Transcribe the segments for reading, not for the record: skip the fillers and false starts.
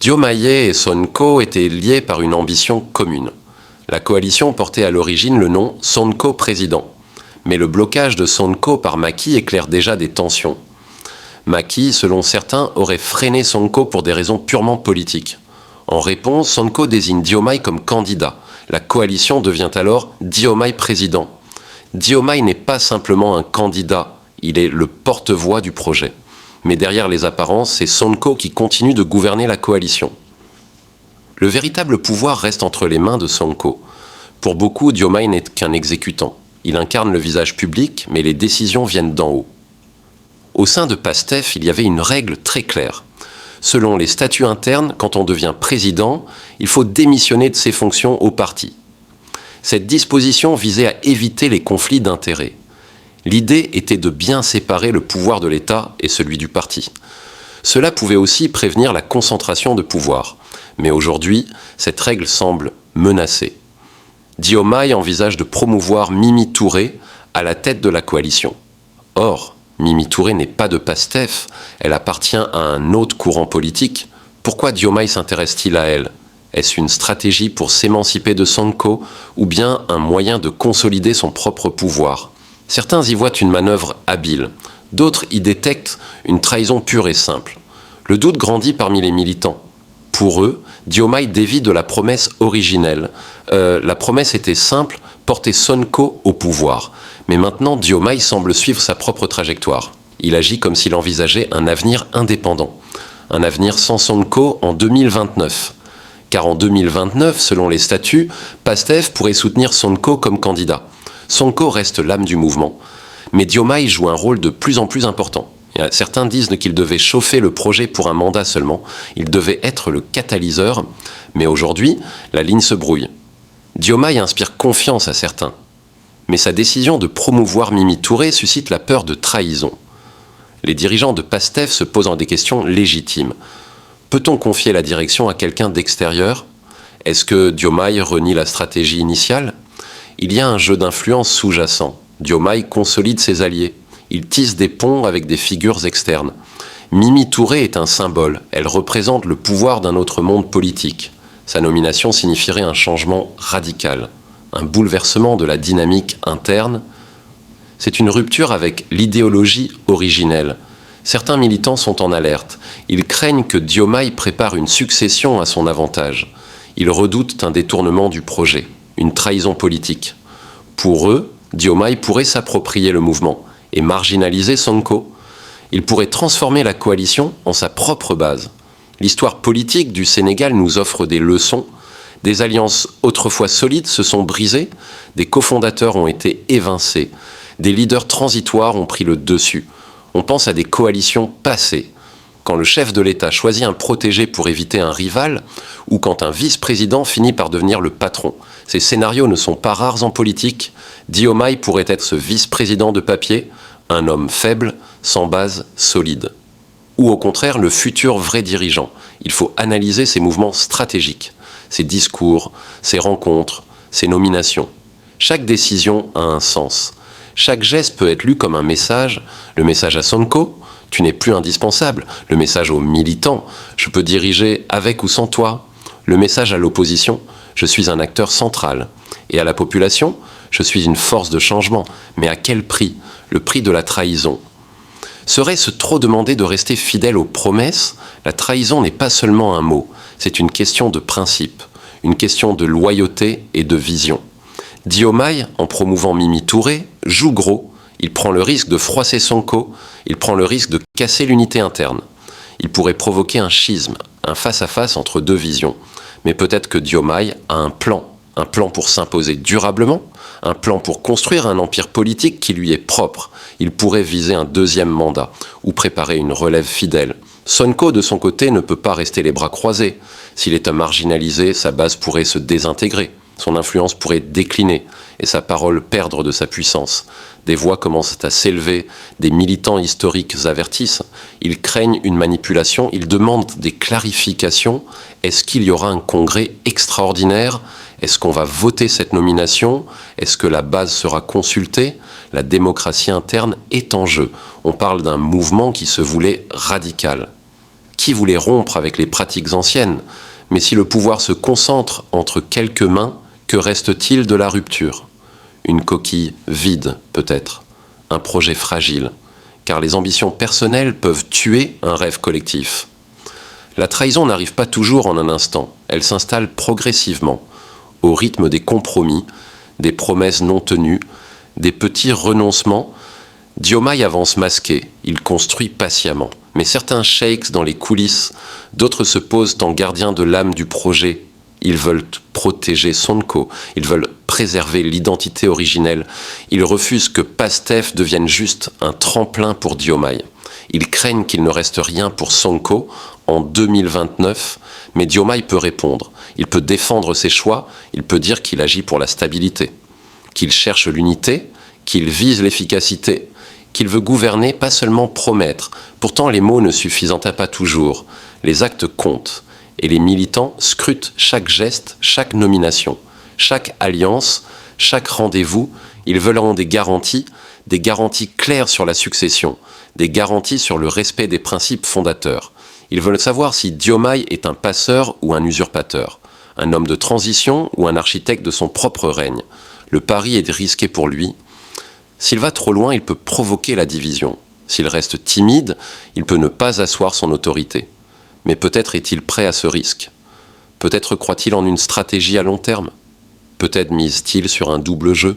Diomaye et Sonko étaient liés par une ambition commune. La coalition portait à l'origine le nom Sonko président. Mais le blocage de Sonko par Macky éclaire déjà des tensions. Macky, selon certains, aurait freiné Sonko pour des raisons purement politiques. En réponse, Sonko désigne Diomaye comme candidat. La coalition devient alors Diomaye président. Diomaye n'est pas simplement un candidat, il est le porte-voix du projet. Mais derrière les apparences, c'est Sonko qui continue de gouverner la coalition. Le véritable pouvoir reste entre les mains de Sonko. Pour beaucoup, Diomaye n'est qu'un exécutant. Il incarne le visage public, mais les décisions viennent d'en haut. Au sein de PASTEF, il y avait une règle très claire. Selon les statuts internes, quand on devient président, il faut démissionner de ses fonctions au parti. Cette disposition visait à éviter les conflits d'intérêts. L'idée était de bien séparer le pouvoir de l'État et celui du parti. Cela pouvait aussi prévenir la concentration de pouvoir. Mais aujourd'hui, cette règle semble menacée. Diomaye envisage de promouvoir Mimi Touré à la tête de la coalition. Or, Mimi Touré n'est pas de PASTEF, elle appartient à un autre courant politique. Pourquoi Diomaye s'intéresse-t-il à elle ? Est-ce une stratégie pour s'émanciper de Sonko ou bien un moyen de consolider son propre pouvoir ? Certains y voient une manœuvre habile, d'autres y détectent une trahison pure et simple. Le doute grandit parmi les militants. Pour eux, Diomaye dévie de la promesse originelle. La promesse était simple, porter Sonko au pouvoir. Mais maintenant, Diomaye semble suivre sa propre trajectoire. Il agit comme s'il envisageait un avenir indépendant. Un avenir sans Sonko en 2029. Car en 2029, selon les statuts, PASTEF pourrait soutenir Sonko comme candidat. Sonko reste l'âme du mouvement. Mais Diomaye joue un rôle de plus en plus important. Certains disent qu'il devait chauffer le projet pour un mandat seulement. Il devait être le catalyseur. Mais aujourd'hui, la ligne se brouille. Diomaye inspire confiance à certains. Mais sa décision de promouvoir Mimi Touré suscite la peur de trahison. Les dirigeants de PASTEF se posent des questions légitimes. Peut-on confier la direction à quelqu'un d'extérieur ? Est-ce que Diomaye renie la stratégie initiale ? Il y a un jeu d'influence sous-jacent. Diomaye consolide ses alliés. Il tisse des ponts avec des figures externes. Mimi Touré est un symbole. Elle représente le pouvoir d'un autre monde politique. Sa nomination signifierait un changement radical, un bouleversement de la dynamique interne. C'est une rupture avec l'idéologie originelle. Certains militants sont en alerte. Ils craignent que Diomaye prépare une succession à son avantage. Ils redoutent un détournement du projet, une trahison politique. Pour eux, Diomaye pourrait s'approprier le mouvement et marginaliser Sonko. Il pourrait transformer la coalition en sa propre base. L'histoire politique du Sénégal nous offre des leçons. Des alliances autrefois solides se sont brisées, des cofondateurs ont été évincés, des leaders transitoires ont pris le dessus. On pense à des coalitions passées. Quand le chef de l'État choisit un protégé pour éviter un rival, ou quand un vice-président finit par devenir le patron. Ces scénarios ne sont pas rares en politique. Diomaye pourrait être ce vice-président de papier, un homme faible, sans base solide. Ou au contraire, le futur vrai dirigeant. Il faut analyser ses mouvements stratégiques, ses discours, ses rencontres, ses nominations. Chaque décision a un sens. Chaque geste peut être lu comme un message. Le message à Sonko, tu n'es plus indispensable. Le message aux militants, je peux diriger avec ou sans toi. Le message à l'opposition, je suis un acteur central. Et à la population, je suis une force de changement. Mais à quel prix ? Le prix de la trahison. Serait-ce trop demander de rester fidèle aux promesses ? La trahison n'est pas seulement un mot, c'est une question de principe, une question de loyauté et de vision. Diomaye, en promouvant Mimi Touré, joue gros. Il prend le risque de froisser Sonko, il prend le risque de casser l'unité interne. Il pourrait provoquer un schisme, un face-à-face entre deux visions. Mais peut-être que Diomaye a un plan pour s'imposer durablement, un plan pour construire un empire politique qui lui est propre. Il pourrait viser un deuxième mandat ou préparer une relève fidèle. Sonko, de son côté, ne peut pas rester les bras croisés. S'il est un marginalisé, sa base pourrait se désintégrer. Son influence pourrait décliner et sa parole perdre de sa puissance. Des voix commencent à s'élever, des militants historiques avertissent. Ils craignent une manipulation, ils demandent des clarifications. Est-ce qu'il y aura un congrès extraordinaire ? Est-ce qu'on va voter cette nomination ? Est-ce que la base sera consultée ? La démocratie interne est en jeu. On parle d'un mouvement qui se voulait radical. Qui voulait rompre avec les pratiques anciennes? Mais si le pouvoir se concentre entre quelques mains, que reste-t-il de la rupture? Une coquille vide, peut-être. Un projet fragile. Car les ambitions personnelles peuvent tuer un rêve collectif. La trahison n'arrive pas toujours en un instant. Elle s'installe progressivement, au rythme des compromis, des promesses non tenues, des petits renoncements. Diomaye avance masqué, il construit patiemment. Mais certains sheikhs dans les coulisses, d'autres se posent en gardiens de l'âme du projet. Ils veulent protéger Sonko, ils veulent préserver l'identité originelle. Ils refusent que Pastef devienne juste un tremplin pour Diomaye. Ils craignent qu'il ne reste rien pour Sonko en 2029, mais Diomaye peut répondre. Il peut défendre ses choix, il peut dire qu'il agit pour la stabilité, qu'il cherche l'unité, qu'il vise l'efficacité, qu'il veut gouverner, pas seulement promettre. Pourtant, les mots ne suffisant pas toujours. Les actes comptent. Et les militants scrutent chaque geste, chaque nomination, chaque alliance, chaque rendez-vous. Ils veulent des garanties claires sur la succession, des garanties sur le respect des principes fondateurs. Ils veulent savoir si Diomaye est un passeur ou un usurpateur, un homme de transition ou un architecte de son propre règne. Le pari est risqué pour lui. S'il va trop loin, il peut provoquer la division. S'il reste timide, il peut ne pas asseoir son autorité. Mais peut-être est-il prêt à ce risque. Peut-être croit-il en une stratégie à long terme. Peut-être mise-t-il sur un double jeu,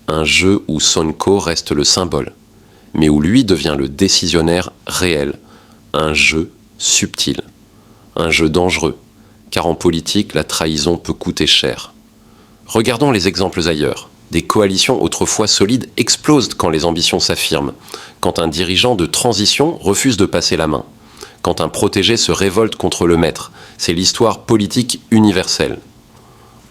un jeu où Sonko reste le symbole, mais où lui devient le décisionnaire réel, un jeu subtil, un jeu dangereux, car en politique, la trahison peut coûter cher. Regardons les exemples ailleurs. Des coalitions autrefois solides explosent quand les ambitions s'affirment, quand un dirigeant de transition refuse de passer la main, quand un protégé se révolte contre le maître. C'est l'histoire politique universelle.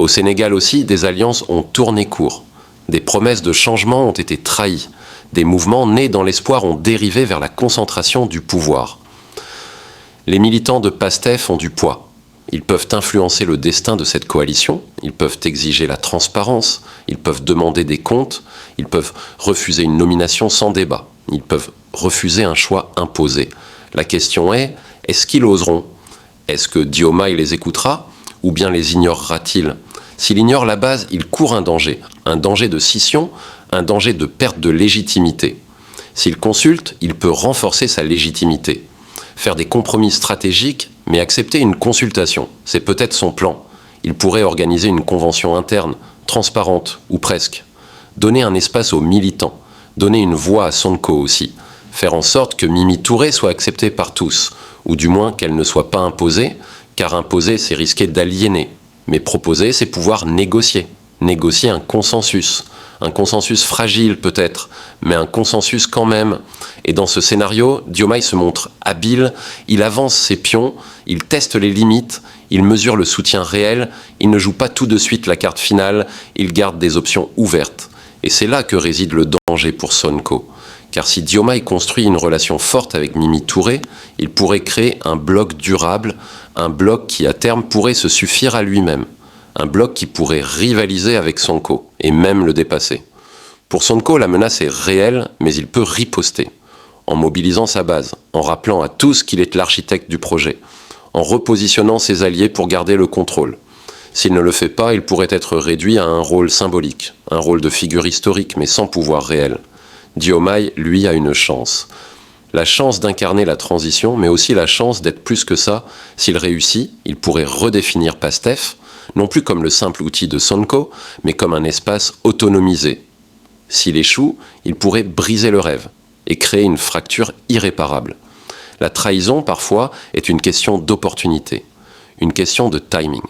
Au Sénégal aussi, des alliances ont tourné court. Des promesses de changement ont été trahies. Des mouvements nés dans l'espoir ont dérivé vers la concentration du pouvoir. Les militants de Pastef ont du poids. Ils peuvent influencer le destin de cette coalition, ils peuvent exiger la transparence, ils peuvent demander des comptes, ils peuvent refuser une nomination sans débat, ils peuvent refuser un choix imposé. La question est, est-ce qu'ils oseront? Est-ce que Diomaye les écoutera ou bien les ignorera-t-il? S'il ignore la base, il court un danger de scission, un danger de perte de légitimité. S'il consulte, il peut renforcer sa légitimité. Faire des compromis stratégiques, mais accepter une consultation, c'est peut-être son plan. Il pourrait organiser une convention interne, transparente ou presque. Donner un espace aux militants, donner une voix à Sonko aussi. Faire en sorte que Mimi Touré soit acceptée par tous, ou du moins qu'elle ne soit pas imposée, car imposer, c'est risquer d'aliéner. Mais proposer, c'est pouvoir négocier. Négocier un consensus fragile peut-être, mais un consensus quand même. Et dans ce scénario, Diomaye se montre habile, il avance ses pions, il teste les limites, il mesure le soutien réel, il ne joue pas tout de suite la carte finale, il garde des options ouvertes. Et c'est là que réside le danger pour Sonko. Car si Diomaye construit une relation forte avec Mimi Touré, il pourrait créer un bloc durable, un bloc qui à terme pourrait se suffire à lui-même. Un bloc qui pourrait rivaliser avec Sonko, et même le dépasser. Pour Sonko, la menace est réelle, mais il peut riposter, en mobilisant sa base, en rappelant à tous qu'il est l'architecte du projet, en repositionnant ses alliés pour garder le contrôle. S'il ne le fait pas, il pourrait être réduit à un rôle symbolique, un rôle de figure historique, mais sans pouvoir réel. Diomaye, lui, a une chance. La chance d'incarner la transition, mais aussi la chance d'être plus que ça. S'il réussit, il pourrait redéfinir Pastef, non plus comme le simple outil de Sonko, mais comme un espace autonomisé. S'il échoue, il pourrait briser le rêve et créer une fracture irréparable. La trahison, parfois, est une question d'opportunité, une question de timing,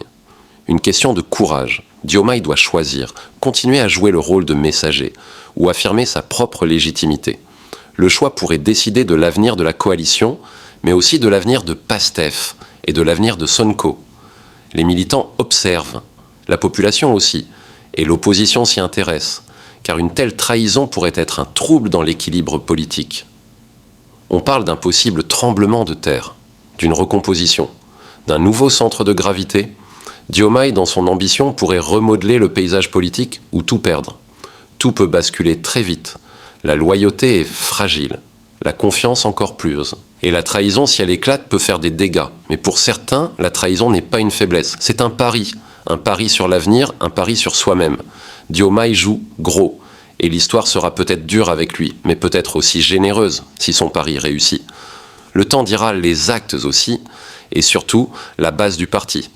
une question de courage. Diomaye doit choisir, continuer à jouer le rôle de messager ou affirmer sa propre légitimité. Le choix pourrait décider de l'avenir de la coalition, mais aussi de l'avenir de Pastef et de l'avenir de Sonko. Les militants observent, la population aussi, et l'opposition s'y intéresse, car une telle trahison pourrait être un trouble dans l'équilibre politique. On parle d'un possible tremblement de terre, d'une recomposition, d'un nouveau centre de gravité. Diomaye, dans son ambition, pourrait remodeler le paysage politique ou tout perdre. Tout peut basculer très vite. La loyauté est fragile, la confiance encore plus. Et la trahison, si elle éclate, peut faire des dégâts. Mais pour certains, la trahison n'est pas une faiblesse. C'est un pari sur l'avenir, un pari sur soi-même. Diomaye joue gros. Et l'histoire sera peut-être dure avec lui, mais peut-être aussi généreuse si son pari réussit. Le temps dira les actes aussi, et surtout la base du parti.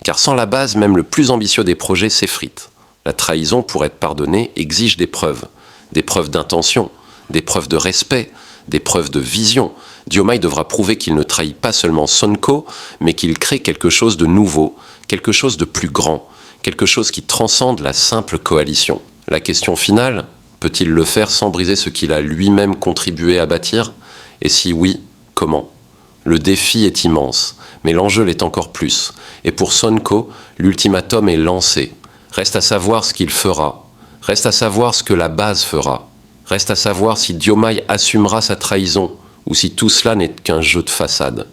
Car sans la base, même le plus ambitieux des projets s'effrite. La trahison, pour être pardonnée, exige des preuves d'intention, des preuves de respect, des preuves de vision. Diomaye devra prouver qu'il ne trahit pas seulement Sonko, mais qu'il crée quelque chose de nouveau, quelque chose de plus grand, quelque chose qui transcende la simple coalition. La question finale, peut-il le faire sans briser ce qu'il a lui-même contribué à bâtir? Et si oui, comment? Le défi est immense, mais l'enjeu l'est encore plus. Et pour Sonko, l'ultimatum est lancé. Reste à savoir ce qu'il fera. Reste à savoir ce que la base fera. Reste à savoir si Diomaye assumera sa trahison ou si tout cela n'est qu'un jeu de façade.